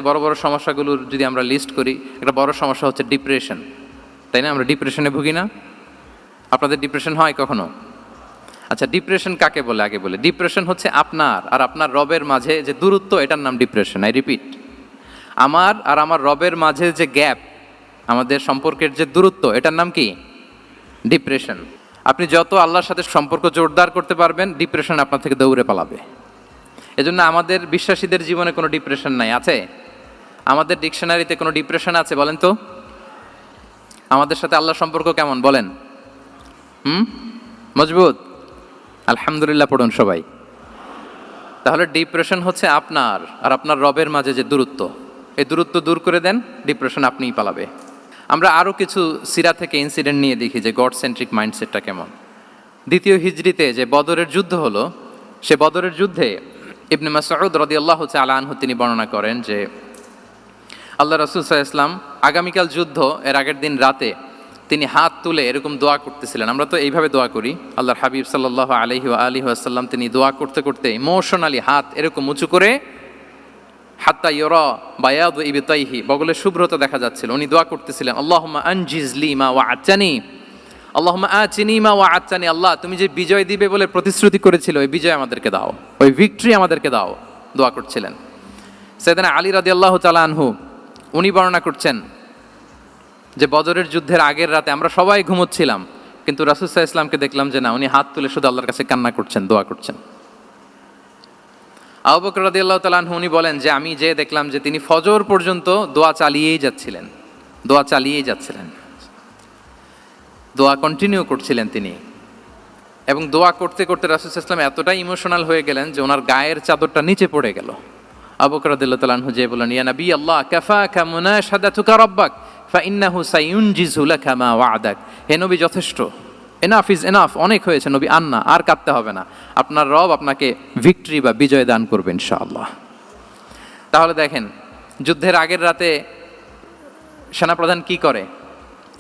বড় বড় সমস্যাগুলোর যদি আমরা লিস্ট করি, একটা বড় সমস্যা হচ্ছে ডিপ্রেশন, তাই না? আমরা ডিপ্রেশনে ভুগি না? আপনাদের ডিপ্রেশন হয় কখনো? আচ্ছা, ডিপ্রেশন কাকে বলে আগে বলে। ডিপ্রেশন হচ্ছে আপনার আর আপনার রবের মাঝে যে দূরত্ব, এটার নাম ডিপ্রেশন। আই রিপিট, আমার আর আমার রবের মাঝে যে গ্যাপ, আমাদের সম্পর্কের যে দূরত্ব, এটার নাম কি? ডিপ্রেশন। আপনি যত আল্লাহর সাথে সম্পর্ক জোরদার করতে পারবেন, ডিপ্রেশন আপনার থেকে দৌড়ে পালাবে। এজন্য আমাদের বিশ্বাসীদের জীবনে কোনো ডিপ্রেশন নাই। আছে? আমাদের ডিকশনারিতে কোনো ডিপ্রেশন আছে বলেন তো? আমাদের সাথে আল্লাহর সম্পর্ক কেমন বলেন? মজবুত? আলহামদুলিল্লাহ পড়ুন সবাই। তাহলে ডিপ্রেশন হচ্ছে আপনার আর আপনার রবের মাঝে যে দূরত্ব, এই দূরত্ব দূর করে দেন, ডিপ্রেশন আপনিই পালাবে। আমরা আরও কিছু সিরা থেকে ইনসিডেন্ট নিয়ে দেখি যে গড সেন্ট্রিক মাইন্ডসেটটা কেমন। দ্বিতীয় হিজরিতে যে বদরের যুদ্ধ হলো, সে বদরের যুদ্ধে ইবনে মাসউদ রাদিয়াল্লাহু তাআলা আনহু তিনি বর্ণনা করেন যে আল্লাহ রাসূল সাল্লাল্লাহু আলাইহি ওয়াসাল্লাম আগামীকাল যুদ্ধ, এর আগের দিন রাতে তিনি হাত তুলে এরকম দোয়া করতেছিলেন। আমরা তো এইভাবে দোয়া করি। আল্লাহর হাবিব সাল্লাল্লাহু আলাইহি ওয়া আলিহি ওয়াসাল্লাম তিনি দোয়া করতে করতে ইমোশনালি হাত এরকম উঁচু করে, হাত্তা ইউরা বায়াদু ইবতাইহি, বগলের শুভ্রতা দেখা যাচ্ছিল। উনি দোয়া করতেছিলেন, আল্লাহুম্মা আনজিজ লি মা ওয়া'আতানি, আল্লাহুম্মা আতিনি মা ওয়া'আতানি, আল্লাহ তুমি যে বিজয় দিবে বলে প্রতিশ্রুতি করেছিল, ওই বিজয় আমাদেরকে দাও, ওই ভিক্টরি আমাদেরকে দাও। দোয়া করছিলেন। সাইয়েদনা আলী রাদিয়াল্লাহু তাআলা আনহু উনি বর্ণনা করছেন যে বদরের যুদ্ধের আগের রাতে আমরা সবাই ঘুমোচ্ছিলাম, কিন্তু রাসূল সাল্লাল্লাহু আলাইহি ওয়াসাল্লামকে দেখলাম যে না, উনি হাত তুলে শুধু আল্লাহর কাছে কান্না করছেন, দোয়া করছেন। আবু বকর রাদিয়াল্লাহু তাআলা আনহু উনি বলেন যে আমি যে দেখলাম যে তিনি ফজর পর্যন্ত দোয়া চালিয়েই যাচ্ছিলেন, দোয়া চালিয়েই যাচ্ছিলেন, দোয়া কন্টিনিউ করছিলেন তিনি। এবং দোয়া করতে করতে রাসূল সাল্লাল্লাহু আলাইহি ওয়াসাল্লাম এতটাই ইমোশনাল হয়ে গেলেন যে ওনার গায়ের চাদরটা নিচে পড়ে গেল। আবু বকর রাদিয়াল্লাহু তাআলা আনহু যে বলেন, ইয়া নবী আল্লাহ, কাফাকা মুনাশাদাতুকা রাব্বাক ফাইন্নাহু সায়ুনজিজু লাকা মা ওয়া'দাক। হে নবী, যথেষ্ট, এনাফ ইজ এনাফ, অনেক হয়েছে নবী, আন্না, আর কাঁদতে হবে না, আপনার রব আপনাকে ভিক্টরি বা বিজয় দান করবে ইনশাআল্লাহ। তাহলে দেখেন, যুদ্ধের আগের রাতে সেনাপ্রধান কি করে?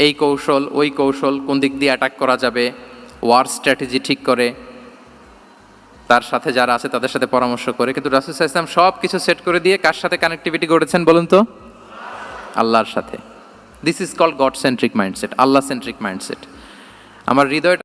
এই কৌশল ওই কৌশল, কোন দিক দিয়ে অ্যাটাক করা যাবে, ওয়ার স্ট্র্যাটেজি ঠিক করে, তার সাথে যারা আছে তাদের সাথে পরামর্শ করে। কিন্তু রাসূল সাল্লাল্লাহু আলাইহি ওয়াসাল্লাম সব কিছু সেট করে দিয়ে কার সাথে কানেক্টিভিটি গড়েছেন বলুন তো? আল্লাহর সাথে। This is called God centric mindset, Allah centric mindset. আমার হৃদয়টা